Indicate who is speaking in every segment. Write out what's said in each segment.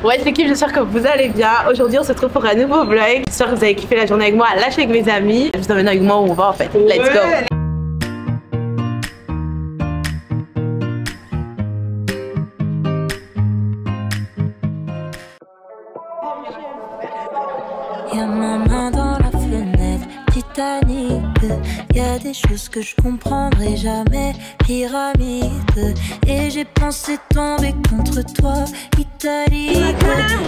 Speaker 1: Ouais l'équipe, j'espère que vous allez bien. Aujourd'hui on se retrouve pour un nouveau vlog. J'espère que vous avez kiffé la journée avec moi, à lâcher avec mes amis. Je vous emmène avec moi où on va en fait. Let's go.
Speaker 2: Y'a ma main dans la fenêtre, Titanic. Y'a des choses que je comprendrai jamais, pyramide. Et j'ai pensé tomber contre toi, italique.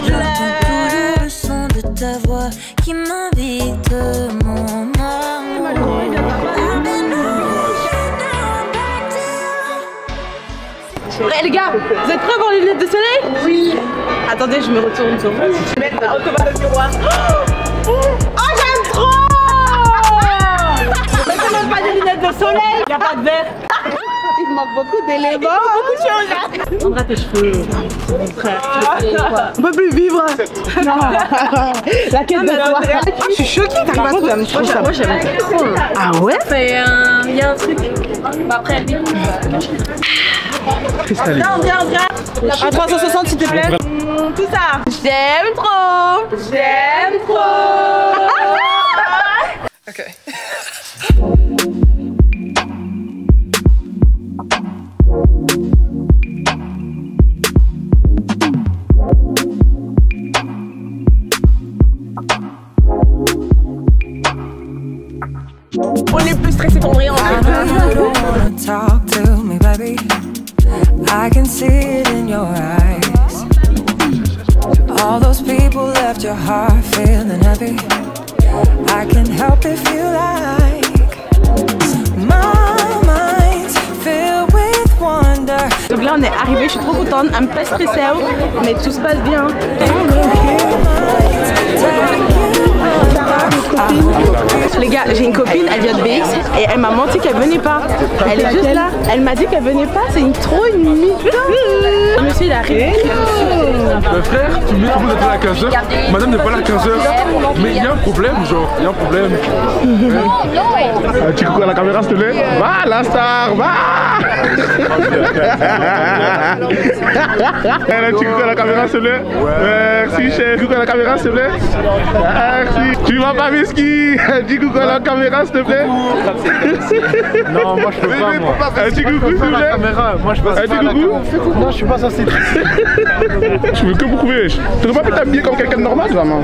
Speaker 2: J'entends toujours le son de ta voix qui m'invite, mon amour.
Speaker 1: Ouais les gars, vous êtes prêts pour les lunettes de soleil? Oui. Attendez, je me retourne sur vous. Je vais mettre le miroir. Oh j'aime trop. Mais c'est même pas des lunettes de soleil. Il n'y a pas de verre. Il manque beaucoup d'éléments. Beaucoup de choses. Sandra, tes cheveux. Mon frère. On peut plus vivre. Non. La quête de toi. Je suis choquée, t'as pas trop. Moi j'aime trop. Ah ouais? Il y a un truc. Après elle dit. Viens. À 360 s'il te plaît. Tout ça. J'aime trop. J'aime trop. Ok. On est plus stressé qu'on rien en fait.
Speaker 2: I can see it in your eyes. All those people left your heart feeling heavy. I can help if you like. My mind's filled with wonder.
Speaker 1: Donc là on est arrivé, je suis trop contente, un peu stressée, mais tout se passe bien. Les gars, j'ai une copine, elle vient de BX et elle m'a menti qu'elle venait pas. Elle est juste là. Elle m'a dit qu'elle venait pas, c'est une mytho. Monsieur il arrive.
Speaker 3: Le frère, tu me dis que vous êtes là à 15h. Madame n'est pas là à 15h. Mais il y a un problème, genre, il y a un problème. Tu coucou à la caméra s'il te plaît. Va la star, va. Tu coucou à la caméra s'il te plaît. Merci chef, coucou à la caméra s'il te plaît. Merci. Tu vas pas Miski. Dis coucou à la caméra s'il te plaît.
Speaker 4: Non, moi je peux pas moi.
Speaker 3: Dis coucou s'il te plaît.
Speaker 4: Moi je passe pas à la caméra. Non, je suis pas censé.
Speaker 3: Je veux que vous prouver. Tu n'aurais pas pu t'habiller comme quelqu'un de normal, vraiment.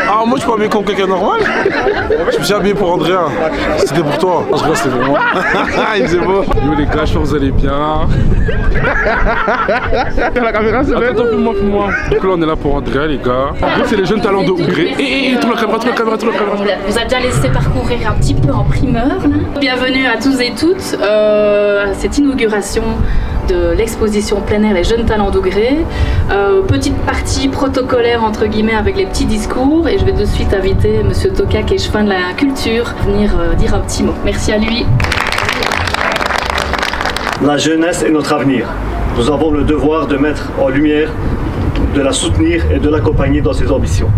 Speaker 4: Ah, moi je peux m'habiller comme quelqu'un de normal. Je me suis habillé pour Andrea. C'était pour toi. Je crois que c'était pour moi. Il faisait beau.
Speaker 3: Yo les gars, je pense que vous allez bien. La caméra c'est vrai. Attends, moi. Donc là on est là pour Andrea les gars. En gros c'est les jeunes talents de Ougré. Tourne la caméra.
Speaker 5: Vous a bien laissé parcourir un petit peu en primeur. Bienvenue à tous et toutes à cette inauguration de l'exposition plein air Les Jeunes Talents d'Ougré. Petite partie protocolaire entre guillemets avec les petits discours et je vais de suite inviter Monsieur Toka qui est chevin de la culture à venir dire un petit mot. Merci à lui.
Speaker 6: La jeunesse est notre avenir. Nous avons le devoir de mettre en lumière, de la soutenir et de l'accompagner dans ses ambitions.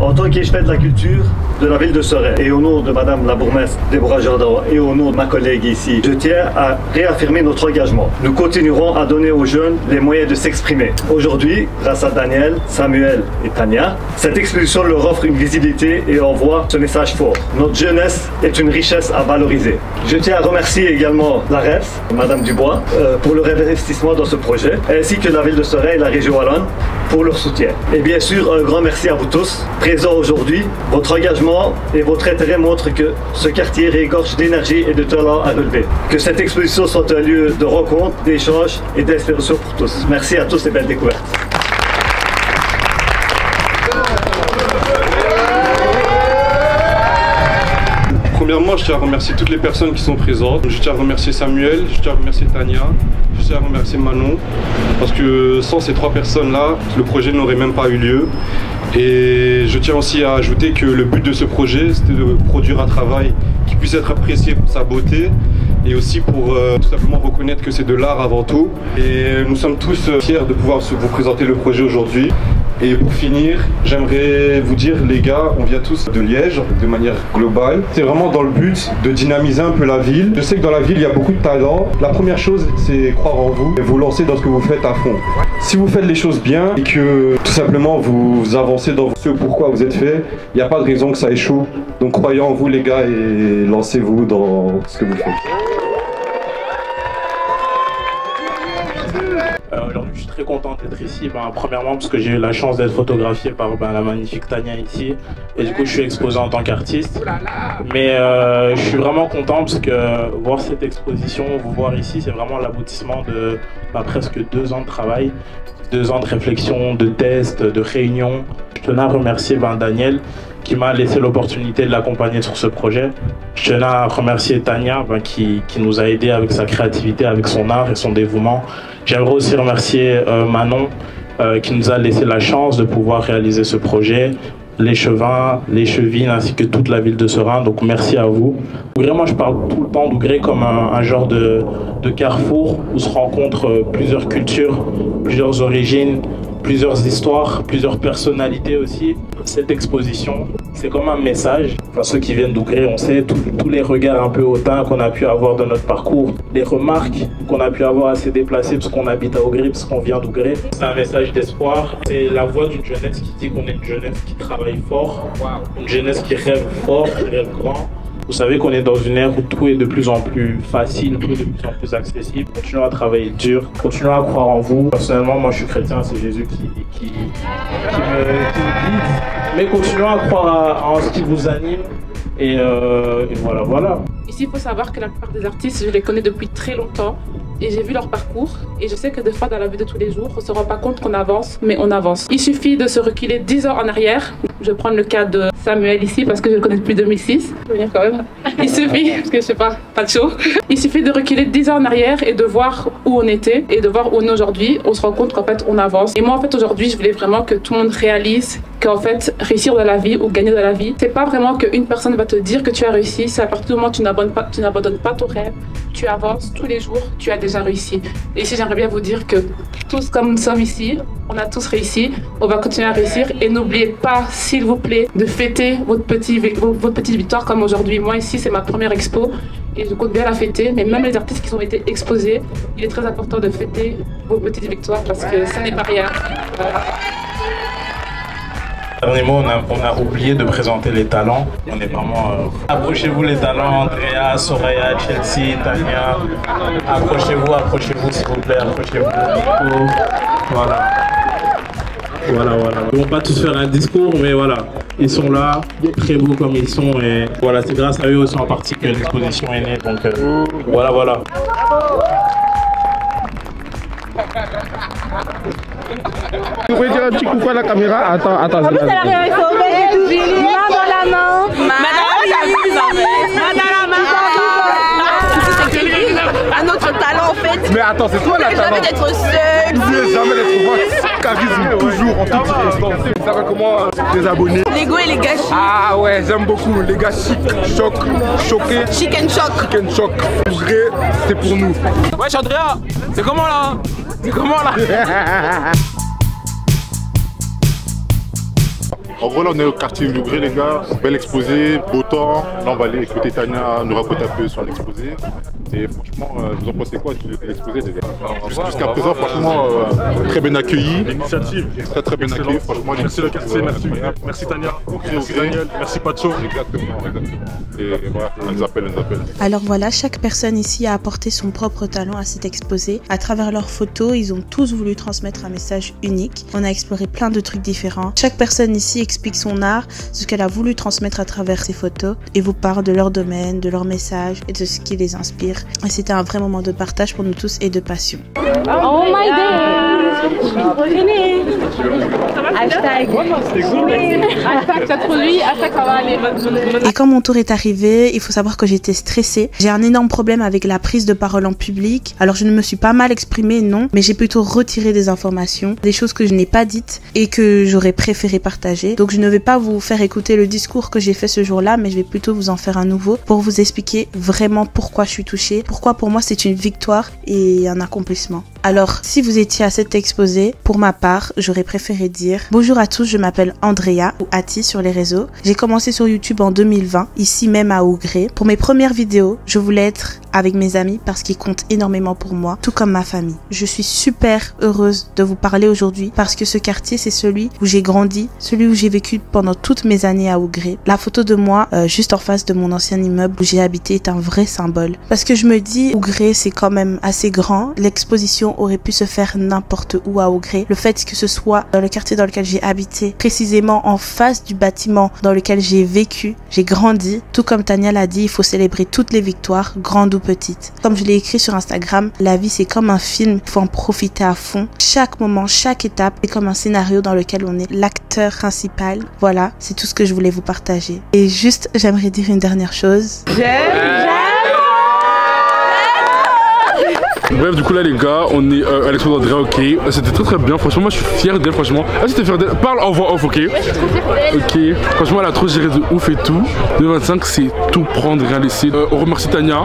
Speaker 6: En tant qu'échevin de la culture de la ville de Sorel et au nom de Madame la bourgmestre Déborah Jordan et au nom de ma collègue ici, je tiens à réaffirmer notre engagement. Nous continuerons à donner aux jeunes les moyens de s'exprimer. Aujourd'hui, grâce à Daniel, Samuel et Tania, cette exposition leur offre une visibilité et envoie ce message fort. Notre jeunesse est une richesse à valoriser. Je tiens à remercier également la REPS, Madame Dubois, pour leur investissement dans ce projet, ainsi que la ville de Sorel et la région wallonne pour leur soutien. Et bien sûr, un grand merci à vous tous présents aujourd'hui. Votre engagement et votre intérêt montrent que ce quartier régorge d'énergie et de talent à relever. Que cette exposition soit un lieu de rencontre, d'échange et d'inspiration pour tous. Merci à tous et belle découverte.
Speaker 4: Premièrement, je tiens à remercier toutes les personnes qui sont présentes. Je tiens à remercier Samuel, je tiens à remercier Tania, je tiens à remercier Manon. Parce que sans ces trois personnes-là, le projet n'aurait même pas eu lieu. Et je tiens aussi à ajouter que le but de ce projet, c'était de produire un travail qui puisse être apprécié pour sa beauté et aussi pour tout simplement reconnaître que c'est de l'art avant tout. Et nous sommes tous fiers de pouvoir vous présenter le projet aujourd'hui. Et pour finir, j'aimerais vous dire, les gars, on vient tous de Liège de manière globale. C'est vraiment dans le but de dynamiser un peu la ville. Je sais que dans la ville, il y a beaucoup de talent. La première chose, c'est croire en vous et vous lancer dans ce que vous faites à fond. Si vous faites les choses bien et que tout simplement vous avancez dans ce pourquoi vous êtes fait, il n'y a pas de raison que ça échoue. Donc croyez en vous les gars et lancez-vous dans ce que vous faites.
Speaker 7: Aujourd'hui, je suis très content d'être ici. Premièrement, parce que j'ai eu la chance d'être photographié par la magnifique Tania ici. Et du coup, je suis exposé en tant qu'artiste. Mais je suis vraiment content parce que voir cette exposition, vous voir ici, c'est vraiment l'aboutissement de presque 2 ans de travail, 2 ans de réflexion, de tests, de réunions. Je tenais à remercier Daniel qui m'a laissé l'opportunité de l'accompagner sur ce projet. Je tenais à remercier Tania qui nous a aidés avec sa créativité, avec son art et son dévouement. J'aimerais aussi remercier Manon qui nous a laissé la chance de pouvoir réaliser ce projet, l'échevin, les chevines ainsi que toute la ville de Seraing. Donc merci à vous. Vraiment, je parle tout le temps d'Ougré comme un genre de carrefour où se rencontrent plusieurs cultures, plusieurs origines, plusieurs histoires, plusieurs personnalités aussi. Cette exposition, c'est comme un message. Enfin, ceux qui viennent d'Ougré, on sait tous les regards un peu hautains qu'on a pu avoir dans notre parcours, les remarques qu'on a pu avoir assez déplacées parce qu'on habite à Ougré, parce qu'on vient d'Ougré. C'est un message d'espoir. C'est la voix d'une jeunesse qui dit qu'on est une jeunesse qui travaille fort, une jeunesse qui rêve fort, qui rêve grand. Vous savez qu'on est dans une ère où tout est de plus en plus facile, tout est de plus en plus accessible. Continuez à travailler dur, continuez à croire en vous. Personnellement, moi je suis chrétien, c'est Jésus qui me guide. Mais continuez à croire en ce qui vous anime. Et voilà.
Speaker 8: Ici, il faut savoir que la plupart des artistes, je les connais depuis très longtemps. Et j'ai vu leur parcours. Et je sais que des fois, dans la vie de tous les jours, on ne se rend pas compte qu'on avance, mais on avance. Il suffit de se reculer 10 ans en arrière. Je vais prendre le cas de Samuel ici, parce que je le connais depuis 2006. Je veux dire quand même. Il suffit, parce que je sais pas de show. Il suffit de reculer 10 ans en arrière et de voir où on était et de voir où on est aujourd'hui. On se rend compte qu'en fait, on avance. Et moi, en fait, aujourd'hui, je voulais vraiment que tout le monde réalise qu'en fait, réussir dans la vie ou gagner dans la vie, c'est pas vraiment qu'une personne va te dire que tu as réussi. C'est à partir du moment où tu n'abandonnes pas ton rêve, tu avances tous les jours, tu as déjà réussi. Et ici, j'aimerais bien vous dire que tous comme nous sommes ici, on a tous réussi, on va continuer à réussir. Et n'oubliez pas, s'il vous plaît, de fêter votre petite victoire comme aujourd'hui. Moi, ici, c'est ma première expo et je compte bien la fêter. Mais même les artistes qui ont été exposés, il est très important de fêter vos petites victoires parce que ça n'est pas rien. Voilà.
Speaker 7: Dernier mot, on a oublié de présenter les talents. On est vraiment... Approchez-vous les talents, Andrea, Soraya, Chelsea, Tania. Approchez-vous s'il vous plaît, approchez-vous. Voilà. Ils ne vont pas tous faire un discours, mais voilà. Ils sont là, très beaux comme ils sont. Et voilà, c'est grâce à eux aussi en partie que l'exposition est née. Donc voilà.
Speaker 3: Tu peux dire un petit coucou à la caméra? Attends.
Speaker 1: Main dans la main. Un autre talent en fait.
Speaker 3: Mais attends, c'est toi la talent.
Speaker 1: Jamais d'être seul.
Speaker 3: N'oubliez jamais d'être moi. Charisme, toujours en toute circonstance. Ça va comment les abonnés?
Speaker 1: L'ego et les gars chic.
Speaker 3: Ah ouais, j'aime beaucoup. Les gars chic, choc, choqués.
Speaker 1: Chicken choc.
Speaker 3: Chicken choc. Ougré, c'est pour nous.
Speaker 9: Wesh Andrea, c'est comment là?
Speaker 10: En gros, là, on est au quartier Ougré, les gars. Bel exposé, beau temps. Là, on va aller écouter Tania nous raconter un peu sur l'exposé. Et franchement, vous en pensez quoi de l'exposé, les gars? Jusqu'à présent, franchement, très bien accueilli.
Speaker 11: L'initiative.
Speaker 10: Très bien accueilli, franchement.
Speaker 11: Merci le quartier, merci Tania. Merci Daniel, merci Pacho.
Speaker 10: Exactement. Et voilà, on nous appelle.
Speaker 12: Alors voilà, chaque personne ici a apporté son propre talent à cet exposé. À travers leurs photos, ils ont tous voulu transmettre un message unique. On a exploré plein de trucs différents. Chaque personne ici explique son art, ce qu'elle a voulu transmettre à travers ses photos et vous parle de leur domaine, de leur message et de ce qui les inspire. Et c'était un vrai moment de partage pour nous tous et de passion.
Speaker 1: Oh my god! Hashtag ça produit, hashtag ça va aller.
Speaker 12: Et quand mon tour est arrivé, il faut savoir que j'étais stressée. J'ai un énorme problème avec la prise de parole en public. Alors je ne me suis pas mal exprimée, non, mais j'ai plutôt retiré des informations, des choses que je n'ai pas dites et que j'aurais préféré partager. Donc je ne vais pas vous faire écouter le discours que j'ai fait ce jour-là, mais je vais plutôt vous en faire un nouveau pour vous expliquer vraiment pourquoi je suis touchée, pourquoi pour moi c'est une victoire et un accomplissement. Alors, si vous étiez à cet exposé, pour ma part, j'aurais préféré dire bonjour à tous, je m'appelle Andrea ou Ati sur les réseaux. J'ai commencé sur YouTube en 2020, ici même à Ougré. Pour mes premières vidéos, je voulais être avec mes amis parce qu'ils comptent énormément pour moi, tout comme ma famille. Je suis super heureuse de vous parler aujourd'hui parce que ce quartier, c'est celui où j'ai grandi, celui où j'ai vécu pendant toutes mes années à Ougré. La photo de moi, juste en face de mon ancien immeuble où j'ai habité, est un vrai symbole. Parce que je me dis, Ougré, c'est quand même assez grand. L'exposition aurait pu se faire n'importe où à Ougré. Le fait que ce soit dans le quartier dans lequel j'ai habité, précisément en face du bâtiment dans lequel j'ai vécu, j'ai grandi. Tout comme Tania l'a dit, il faut célébrer toutes les victoires, grandes ou petites. Comme je l'ai écrit sur Instagram, la vie c'est comme un film, il faut en profiter à fond. Chaque moment, chaque étape est comme un scénario dans lequel on est l'acteur principal. Voilà, c'est tout ce que je voulais vous partager. Et juste, j'aimerais dire une dernière chose.
Speaker 11: Bref, du coup là les gars, on est à l'expo d'Andrea, ok. C'était très bien, franchement moi je suis fier d'elle, franchement. Ah si t'es fier d'elle, parle en voix off, ok. Ouais, je suis trop fier d'elle. Ok, franchement elle a trop géré de ouf et tout. 2025 c'est tout prendre, rien laisser. On remercie Tania.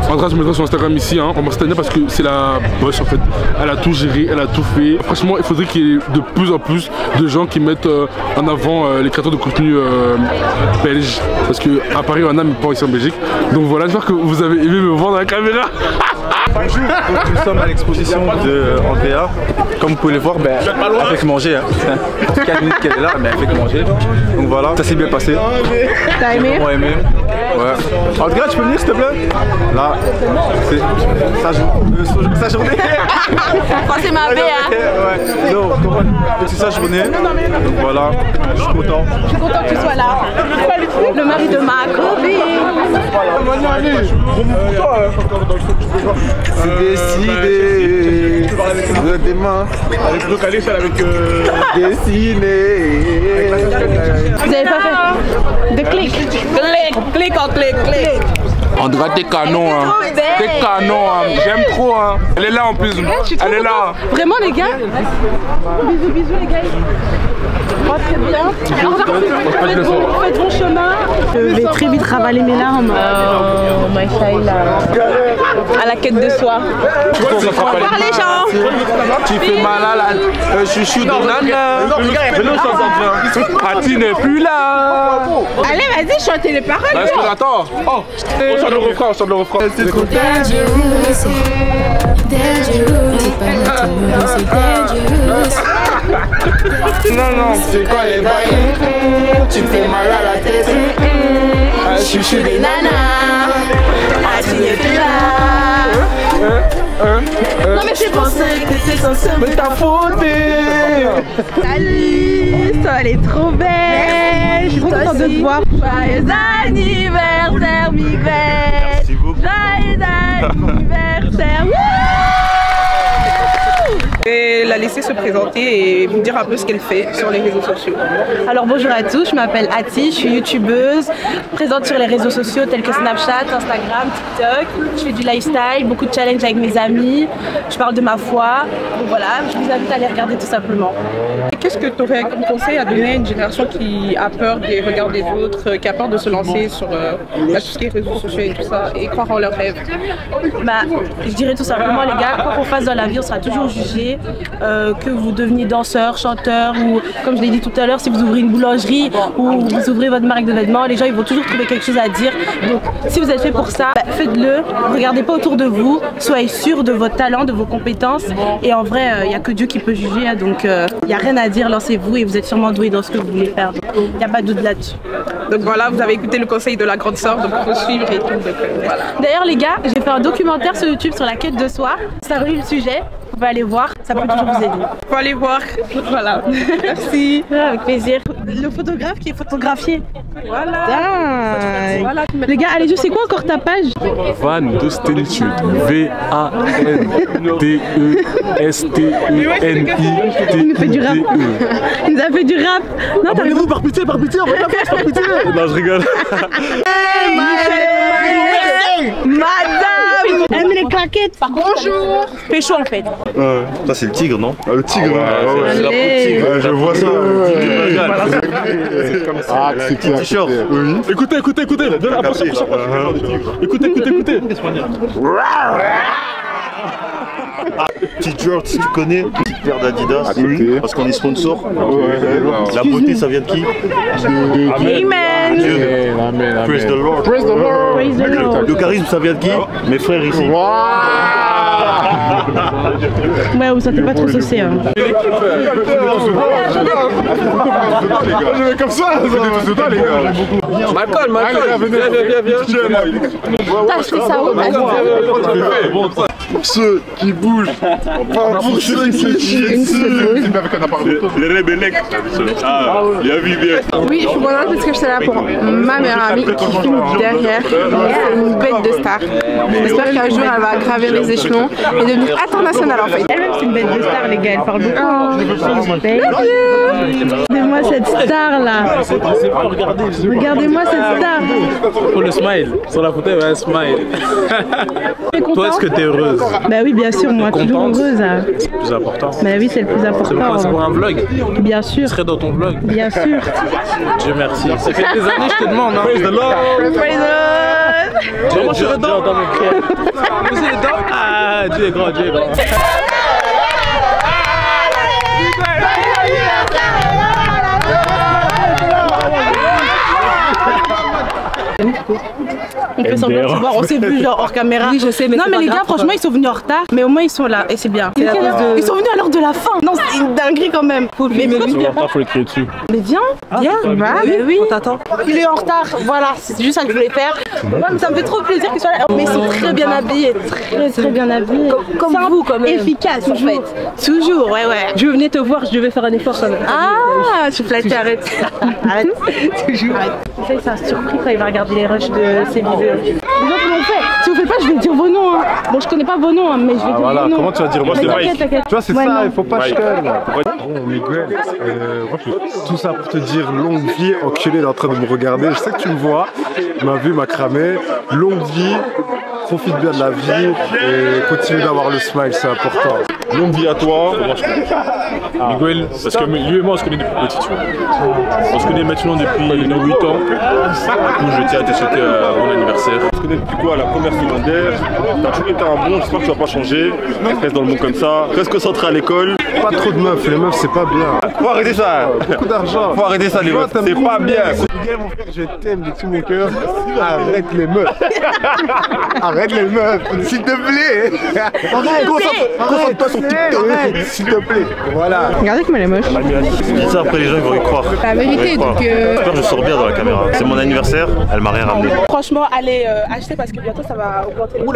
Speaker 11: Andrea se mettra sur Instagram ici, hein. On remercie Tania parce que c'est la boss en fait. Elle a tout géré, elle a tout fait. Franchement il faudrait qu'il y ait de plus en plus de gens qui mettent en avant les créateurs de contenu belges. Parce qu'à Paris on en a mais pas ici en Belgique. Donc voilà, j'espère que vous avez aimé me voir dans la caméra.
Speaker 13: Bonjour, donc nous sommes à l'exposition de Andrea. Comme vous pouvez le voir, ben, elle fait que manger. Hein. Ça fait 4 minutes qu'elle est là, mais elle fait que manger. Donc voilà, ça s'est bien passé.
Speaker 1: T'as aimé?
Speaker 13: J'ai aimé. Ouais. Andrea, tu peux venir s'il te plaît? Là, c'est sa journée.
Speaker 1: C'est ma bé, hein?
Speaker 13: Ouais. Donc, c'est sa journée. Donc voilà, je suis content.
Speaker 1: Je suis content que tu sois là. Le mari de ma copine.
Speaker 13: C'est décidé. Des mains.
Speaker 3: Avec le calé, c'est avec
Speaker 13: dessiné.
Speaker 1: Vous avez pas fait de clic. Clic en clic.
Speaker 9: Andrea, t'es canon, hein. T'es canon, hein. J'aime trop, hein. Elle est là en plus. Elle est là.
Speaker 1: Vraiment, les gars. Bisous, les gars. Oh, très bien. Faites bon chemin. Je vais très vite ravaler mes larmes. À la quête de soi. Parlez, Jean.
Speaker 9: Tu fais mal à la chouchou de Nana. Ati n'est plus là.
Speaker 1: Allez, vas-y, chantez les paroles.
Speaker 9: Attends. Oh, on chante le refrain, on chante le refrain.
Speaker 2: C'est trop dangerous.
Speaker 9: Non, c'est quoi les bails?
Speaker 2: Tu me fais mal à la tête. Chouchou des nanas. Ati n'est plus là.
Speaker 1: Non mais je pensais que c'est censé me t'affronter. Salut, toi elle est trop belle. Je suis trop contente de te voir. Joyeux anniversaire Miguel.
Speaker 13: Merci beaucoup.
Speaker 1: Joyeux anniversaire.
Speaker 14: Et la laisser se présenter et vous dire un peu ce qu'elle fait sur les réseaux sociaux.
Speaker 1: Alors bonjour à tous, je m'appelle Ati, je suis youtubeuse, présente sur les réseaux sociaux tels que Snapchat, Instagram, TikTok. Je fais du lifestyle, beaucoup de challenges avec mes amis, je parle de ma foi. Donc voilà, je vous invite à aller regarder tout simplement.
Speaker 14: Qu'est-ce que tu aurais comme conseil à donner à une génération qui a peur des regards des autres, qui a peur de se lancer sur tout ce qui est réseaux sociaux et tout ça, et croire en leurs rêves?
Speaker 1: Bah, je dirais tout simplement les gars, quoi qu'on fasse dans la vie, on sera toujours jugé. Que vous deveniez danseur, chanteur ou comme je l'ai dit tout à l'heure, si vous ouvrez une boulangerie ou vous ouvrez votre marque de vêtements, les gens ils vont toujours trouver quelque chose à dire. Donc si vous êtes fait pour ça, bah, faites-le, regardez pas autour de vous, soyez sûr de votre talent, de vos compétences et en vrai il n'y a que Dieu qui peut juger, hein, donc il n'y a rien à dire, lancez-vous et vous êtes sûrement doué dans ce que vous voulez faire, il n'y a pas de doute là-dessus.
Speaker 14: Donc voilà, vous avez écouté le conseil de la grande sœur, donc il faut suivre et tout. Voilà.
Speaker 1: D'ailleurs les gars, j'ai fait un documentaire sur YouTube sur la quête de soi, ça relie le sujet. Vous pouvez aller voir, ça peut toujours vous aider.
Speaker 14: Faut aller voir, voilà. Merci.
Speaker 1: Avec plaisir. Le photographe qui est photographié.
Speaker 14: Voilà.
Speaker 1: Voilà. Les gars, allez, c'est quoi encore ta page?
Speaker 11: Van de Stenitude. V-A-N-D-E-S-T-E-N-I-T-U-D-E.
Speaker 1: Il nous fait du rap. Il nous a fait du rap. Non,
Speaker 13: abonnez-vous par pitié, par pitié, par pitié. Non, je rigole.
Speaker 1: Madame, elle met les claquettes. Bonjour. Pécho en fait.
Speaker 13: Ça c'est le tigre, non?
Speaker 10: Le tigre,
Speaker 13: ouais, c'est la peau de tigre.
Speaker 10: je vois ça.
Speaker 13: C'est comme ça.
Speaker 10: C'est qui t-shirt.
Speaker 11: Écoutez. Donne un prochain. Écoutez.
Speaker 6: Petit George, si tu connais, petite paire d'Adidas, parce qu'on est sponsor. La beauté, ça vient de qui?
Speaker 1: Amen.
Speaker 6: Praise the Lord.
Speaker 1: Praise the Lord. Praise the Lord.
Speaker 6: Le charisme, ça vient de qui? Mes frères ici.
Speaker 1: Ouais, vous sentez pas trop saucé. Hein.
Speaker 10: Je vais comme ça, les gars.
Speaker 9: Malcolm,
Speaker 1: T'as acheté ça où?
Speaker 10: Pour ceux qui bougent, pas pour ceux qui se chient
Speaker 6: Les rebelles. Ah, bien vu, bien.
Speaker 14: Oui, je suis contente parce que j'étais là pour ma meilleure amie qui filme derrière. C'est une bête de star. J'espère qu'un jour elle va gravir les échelons et devenir internationale en fait.
Speaker 1: Elle-même c'est une bête de star, les gars, elle parle beaucoup. Regardez-moi cette star là. Regardez-moi cette star.
Speaker 13: Pour le smile, sur la photo, ouais, smile. Toi, est-ce que t'es heureuse?
Speaker 1: Bah oui, bien sûr, moi, toujours heureuse. Hein.
Speaker 13: C'est le plus important.
Speaker 1: Bah oui, c'est le plus important.
Speaker 13: C'est pour un vlog?
Speaker 1: Bien sûr.
Speaker 13: Tu serais dans ton vlog?
Speaker 1: Bien sûr.
Speaker 13: Dieu merci. Ça fait des années que je te demande. Hein. Praise the Lord.
Speaker 1: Praise the Lord.
Speaker 13: Comment je suis dedans? Vous êtes dedans? Ah, Dieu est grand, Dieu est grand.
Speaker 1: On fait semblant de se voir, on s'est vu genre hors caméra.
Speaker 14: Oui, je sais, mais
Speaker 1: non, mais les gars, franchement, ils sont venus en retard, mais au moins ils sont là et c'est bien. Ils sont venus à l'heure de la fin. Non, c'est une dinguerie quand même. Mais
Speaker 13: Faut l'écrire dessus.
Speaker 1: Mais viens, viens. Mais oui, on t'attend. Il est en retard, voilà, c'est juste ça que je voulais faire. Ouais, mais ça me fait trop plaisir qu'ils soient là. Mais ils sont très bien habillés, très bien habillés. Comme vous, quand même. Efficace, en fait. Toujours, ouais.
Speaker 14: Je venais te voir, je devais faire un effort quand même.
Speaker 1: Ah, je suis flattée, arrête. Arrête. Toujours. Ça, c'est un surpris quand il va regarder les rushs de ses vidéos. Les autres l'ont fait. Si vous faites pas, je vais dire vos noms. Hein. Bon, je connais pas vos noms, hein, mais je vais dire
Speaker 10: voilà,
Speaker 1: vos noms.
Speaker 10: comment tu vas dire? Moi, c'est Mike. Tu vois, c'est ça, il faut pas chicaner.
Speaker 15: Bon, Miguel, tout ça pour te dire longue vie, enculé, il est en train de me regarder. Je sais que tu me vois, ma vue m'a cramé. Longue vie, profite bien de la vie et continue d'avoir le smile, c'est important.
Speaker 10: Longue vie à toi.
Speaker 13: Miguel, parce que lui et moi on se connaît depuis petit, tu vois. On se connaît maintenant depuis 8 ans. Où je tiens à te souhaiter mon anniversaire.
Speaker 10: On se connaît depuis quoi? La première secondaire. T'as toujours été un bon, j'espère que tu vas pas changer. Reste dans le monde comme ça. Reste concentré à l'école.
Speaker 15: Pas trop de meufs, les meufs c'est pas bien.
Speaker 10: Faut arrêter ça.
Speaker 15: Beaucoup d'argent.
Speaker 10: Faut arrêter ça les meufs, c'est pas bien.
Speaker 15: Miguel mon frère, je t'aime de tout mon cœur. Arrête les meufs. Arrête les meufs, s'il te plaît. Concentre-toi sur TikTok, s'il te plaît. Voilà.
Speaker 14: Regardez comme elle est moche.
Speaker 6: Je dis ça après les gens ils vont y croire.
Speaker 14: La vérité, donc.
Speaker 6: J'espère que je sors bien dans la caméra. C'est mon anniversaire, elle m'a rien ramené.
Speaker 14: Franchement, allez acheter parce que bientôt ça va augmenter.
Speaker 10: Elle nous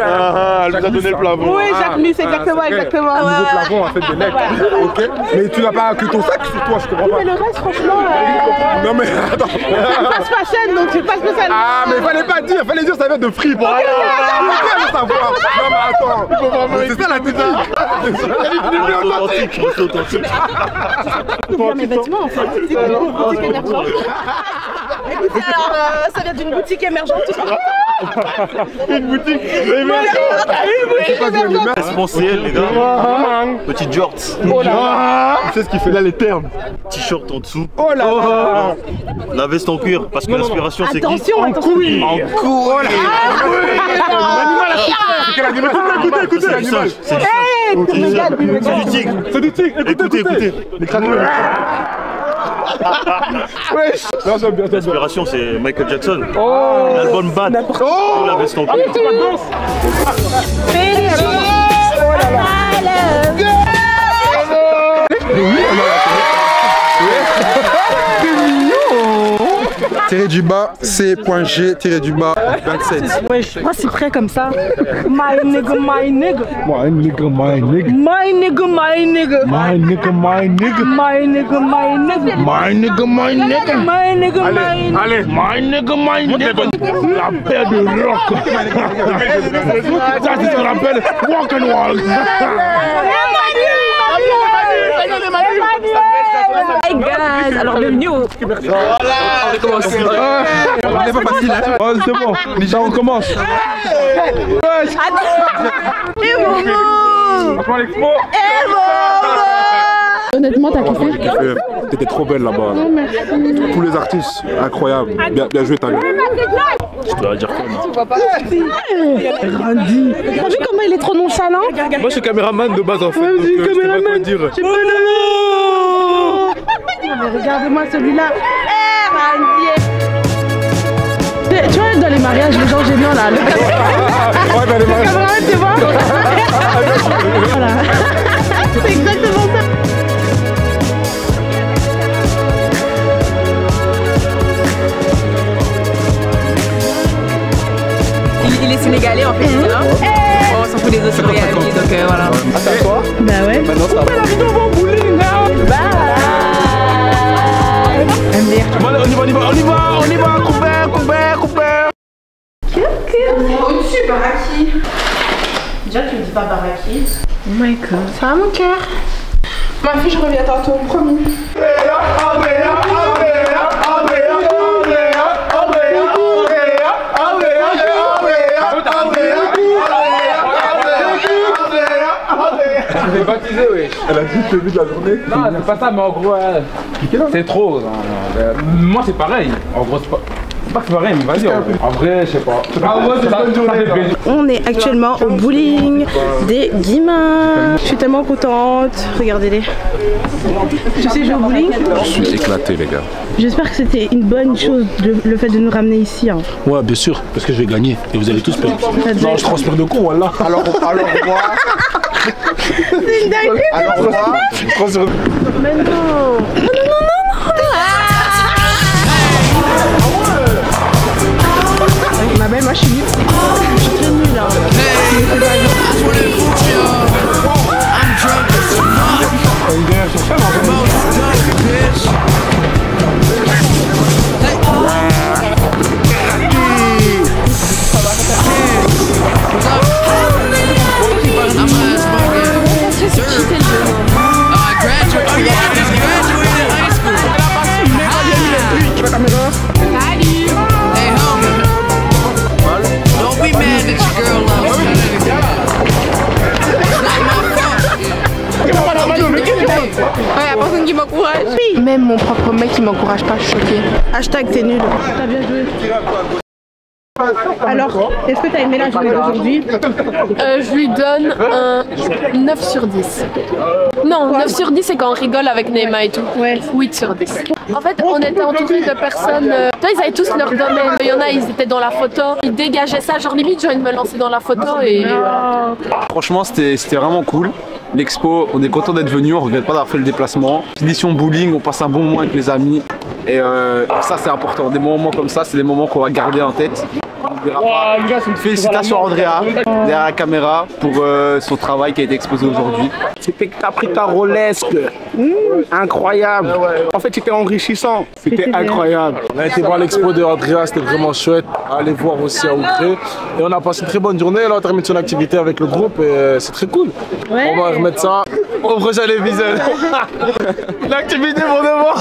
Speaker 10: a donné le plafond.
Speaker 14: Oui, Jacques Mus, exactement.
Speaker 15: Niveau plafond, on a fait des lettres. Ok. Mais tu n'as pas que ton sac sur toi, je comprends pas.
Speaker 14: Mais le reste, franchement.
Speaker 15: Non mais attends.
Speaker 14: Ça passe fashion, donc c'est pas spécial.
Speaker 15: Ah mais fallait pas dire, fallait dire ça vient de free. Pour rien savoir. Non mais attends. C'est ça la technique.
Speaker 6: Authentique.
Speaker 14: Mes vêtements en fait. C'est une boutique émergente. Écoutez, alors ça vient d'une boutique émergente.
Speaker 10: Une boutique émergente.
Speaker 6: Essentiel les gars. Petit George.
Speaker 10: Oh là là. Tu sais ce qu'il fait là, les termes.
Speaker 6: T-shirt en dessous.
Speaker 10: Oh là là.
Speaker 6: La veste en cuir, parce que l'inspiration c'est qui?
Speaker 14: Attention, attention.
Speaker 6: En couille.
Speaker 10: C'est quel animal? Écoutez,
Speaker 6: C'est du singe. C'est du tigre.
Speaker 10: C'est du tigre.
Speaker 6: Écoutez. L'inspiration c'est Michael Jackson. L'album Bad. La veste en cuir.
Speaker 15: Tiré du bas, C.G, tiré du bas, 27.
Speaker 1: Wesh, moi c'est prêt comme ça. My nigga.
Speaker 15: My nigga.
Speaker 1: My nigga. My nigga. My nigga.
Speaker 15: My nigga.
Speaker 1: My nigga. My nigga. My nigga.
Speaker 15: My nigga.
Speaker 1: Allez,
Speaker 15: my nigga. La paire de rock. Ça c'est ce qu'on appelle walk and walk.
Speaker 14: Hey guys, alors bienvenue au...
Speaker 15: Voilà, on recommence. C'est pas facile, hein. Oh, c'est bon, déjà on commence.
Speaker 14: Et Momo.
Speaker 1: Honnêtement, t'as kiffé?
Speaker 15: T'étais trop belle là-bas.
Speaker 1: Oh, merci.
Speaker 15: Tous les artistes, incroyable. Bien joué, Tania.
Speaker 11: Je dois dire quoi,
Speaker 14: Tu vois pas.
Speaker 1: Grandi. T'as vu comment il est trop nonchalant?
Speaker 11: Moi, je suis caméraman de base en fait.
Speaker 1: Vas-y,
Speaker 11: donc, je sais pas quoi
Speaker 1: caméraman.
Speaker 11: dire.
Speaker 1: Mais regardez-moi celui-là. Tu vois, dans les mariages, les gens gênants là.
Speaker 11: Ouais, dans les mariages.
Speaker 1: Caméraman, tu vois? Voilà. C'est exactement ça.
Speaker 14: Il est sénégalais en fait, c'est ça. On s'en fout des autres Miami, donc voilà.
Speaker 11: Ah, c'est à toi?
Speaker 1: Bah ouais.
Speaker 11: Maintenant, ça va.
Speaker 1: La vidéo va bowling, hein. Bye.
Speaker 11: Bon, allez, on y va, coupeur.
Speaker 14: Au-dessus, Baraki.
Speaker 1: Déjà, tu me dis pas Baraki.
Speaker 14: Oh my god. Ça va mon cœur? Ma fille, je reviens tantôt, promis.
Speaker 11: Elle est baptisée, oui. Elle a dit le but de la journée. Non, c'est pas ça, mais en gros, c'est trop. Moi, c'est pareil. En gros, c'est pas que c'est pareil, mais vas-y. En vrai, je sais pas. Ah, ouais, c'est pas une journée.
Speaker 1: On est actuellement au bowling des Guimins. Je suis tellement contente. Regardez-les. Tu sais jouer au bowling?
Speaker 16: Je suis éclaté, les gars.
Speaker 1: J'espère que c'était une bonne chose le fait de nous ramener ici. Hein.
Speaker 16: Ouais, bien sûr, parce que je vais gagner et vous allez tous perdre.
Speaker 11: Non, je transpire de con, voilà.
Speaker 3: Alors moi.
Speaker 1: C'est une dinguerie.
Speaker 3: Alors moi.
Speaker 1: Mais non. Non. Ma belle, moi je suis nulle. Je suis très nulle là.
Speaker 14: Ouais, y'a personne qui m'encourage. Même mon propre mec qui m'encourage pas, je suis choquée.
Speaker 1: Hashtag t'es nul. T'as bien joué. Alors, est-ce que t'as aimé la journée d'aujourd'hui?
Speaker 17: Je lui donne un 9 sur 10. Non, 9 sur 10 c'est quand on rigole avec Neymar et tout.
Speaker 1: Ouais.
Speaker 17: 8 sur 10. En fait, on était entouré de personnes. Toi, ils avaient tous leur domaine. Il y en a, ils étaient dans la photo. Ils dégageaient ça. Genre limite, j'ai envie de me lancer dans la photo et.
Speaker 13: Franchement, c'était vraiment cool. L'expo, on est content d'être venu, on regrette pas d'avoir fait le déplacement. Finition bowling, on passe un bon moment avec les amis. Et ça, c'est important. Des moments comme ça, c'est des moments qu'on va garder en tête. Félicitations à Andrea derrière la caméra pour son travail qui a été exposé aujourd'hui.
Speaker 3: C'était capritarolesque, incroyable. En fait, c'était enrichissant, c'était incroyable.
Speaker 11: On a été voir l'expo de Andrea, c'était vraiment chouette. Allez voir aussi à Ougré. Et on a passé une très bonne journée. Là, on termine son activité avec le groupe et c'est très cool.
Speaker 1: Ouais.
Speaker 11: On va remettre ça au prochain épisode. L'activité pour demain.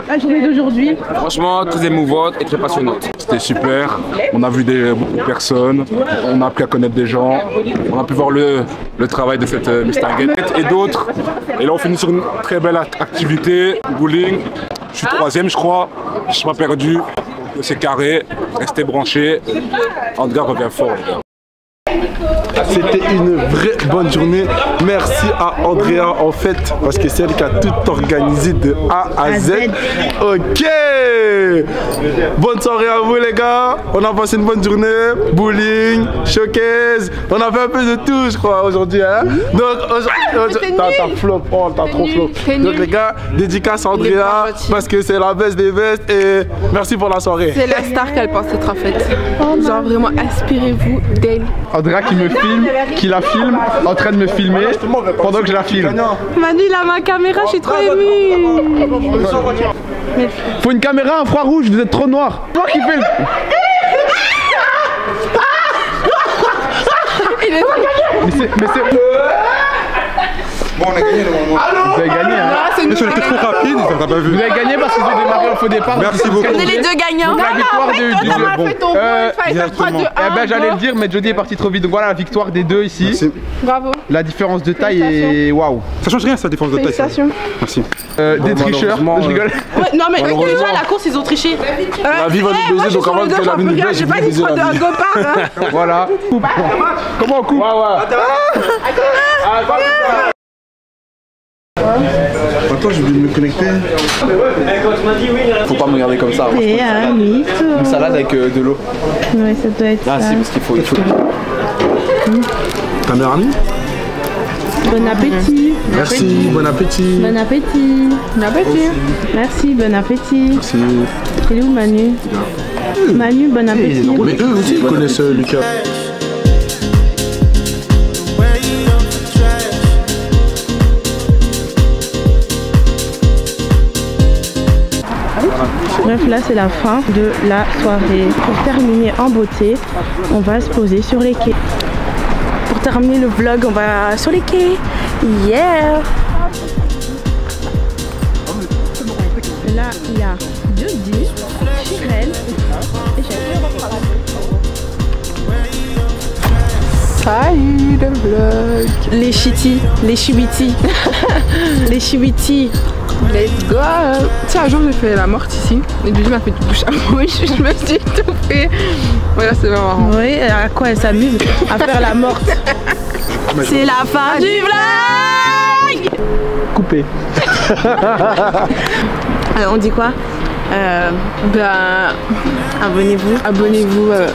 Speaker 1: La journée d'aujourd'hui.
Speaker 9: Franchement, très émouvante et très passionnante. C'était super. On a vu beaucoup de personnes. On a appris à connaître des gens. On a pu voir le travail de cette Miss Target et d'autres. Et là, on finit sur une très belle activité, bowling. Je suis troisième, je crois. Je ne suis pas perdu. C'est carré. Restez branchés. Andrea revient fort.
Speaker 15: C'était une vraie bonne journée. Merci à Andrea en fait, parce que c'est elle qui a tout organisé de A à Z. Ok. Bonne soirée à vous les gars. On a passé une bonne journée. Bowling, showcase. On a fait un peu de tout je crois aujourd'hui. Hein? Donc t'as flop, oh, t'as trop flop. Donc les gars, dédicace à Andrea parce que c'est la best des best et merci pour la soirée.
Speaker 14: C'est la star qu'elle pense être en fait. Genre vraiment inspirez-vous d'elle.
Speaker 3: Andrea qui me filme, qui la filme, en train de me filmer pendant que je la filme.
Speaker 14: Manu il a ma caméra, je suis trop émue.
Speaker 3: Faut une caméra infrarouge, vous êtes trop noir. Toi qui filme. Mais c'est...
Speaker 9: Bon, on a gagné normalement.
Speaker 11: Vous avez gagné, hein?
Speaker 15: Mais ça a été trop rapide, ça t'a pas vu.
Speaker 11: Vous avez gagné parce qu'ils ont démarré au faux départ.
Speaker 15: Merci beaucoup.
Speaker 14: On est les deux gagnants.
Speaker 11: Donc, la victoire de
Speaker 15: Exactement.
Speaker 11: ben j'allais le dire, mais Jody est parti trop vite. Donc voilà la victoire des deux ici.
Speaker 15: Merci.
Speaker 14: Bravo.
Speaker 11: La différence de taille est waouh.
Speaker 15: Ça change rien, ça défense de taille.
Speaker 14: Félicitations.
Speaker 15: Merci.
Speaker 11: Des tricheurs, je rigole.
Speaker 1: Ouais, non mais déjà la course ils ont triché.
Speaker 9: La vie va nous baiser, donc avant de la vie nous baise,
Speaker 14: J'ai pas dit trop de un gopard.
Speaker 11: Voilà. Comment on coupe?
Speaker 9: Attends, je vais me connecter.
Speaker 13: Faut pas me regarder comme ça.
Speaker 12: C'est un mythe.
Speaker 13: Une salade avec de l'eau.
Speaker 12: Ouais, ça doit être
Speaker 13: Ah
Speaker 12: ça.
Speaker 13: si, parce qu'il faut.
Speaker 9: Ta meilleure amie?
Speaker 12: Bon appétit.
Speaker 9: Merci, bon appétit.
Speaker 12: Bon appétit. Bon appétit. Merci, bon appétit.
Speaker 9: Merci.
Speaker 12: Il est où Manu? Manu, bon appétit.
Speaker 9: Mais eux aussi ils connaissent Lucas.
Speaker 12: Bref, là c'est la fin de la soirée. Pour terminer en beauté, on va se poser sur les quais. Pour terminer le vlog, on va sur les quais. Yeah! Là, il y a Jody, Chirel et
Speaker 14: Salut le vlog.
Speaker 12: les Chiti, les Chibiti. Les Chibiti.
Speaker 14: Let's go. Tu sais, un jour j'ai fait la morte ici et Julie m'a fait du bouche à bouche, je me suis étouffée. Voilà, c'est vraiment marrant.
Speaker 12: Oui, à quoi elle s'amuse? À faire la morte. C'est la fin du vlog.
Speaker 11: Coupé.
Speaker 12: On dit quoi? Abonnez-vous.
Speaker 14: Abonnez-vous à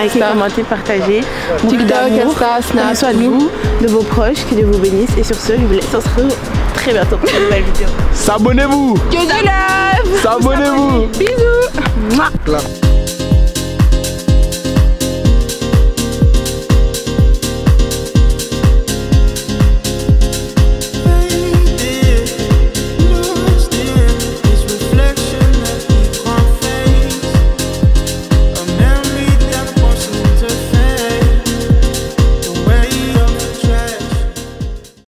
Speaker 12: likez, commentez, partagez.
Speaker 14: TikTok, Insta, Snap.
Speaker 12: Prenez soin de vous, de vos proches, que Dieu vous bénisse. Et sur ce, je vous laisse. On se retrouve très bientôt pour une nouvelle vidéo.
Speaker 11: S'abonnez-vous.
Speaker 14: Que du love.
Speaker 11: S'abonnez-vous.
Speaker 14: Bisous.
Speaker 12: Mouah.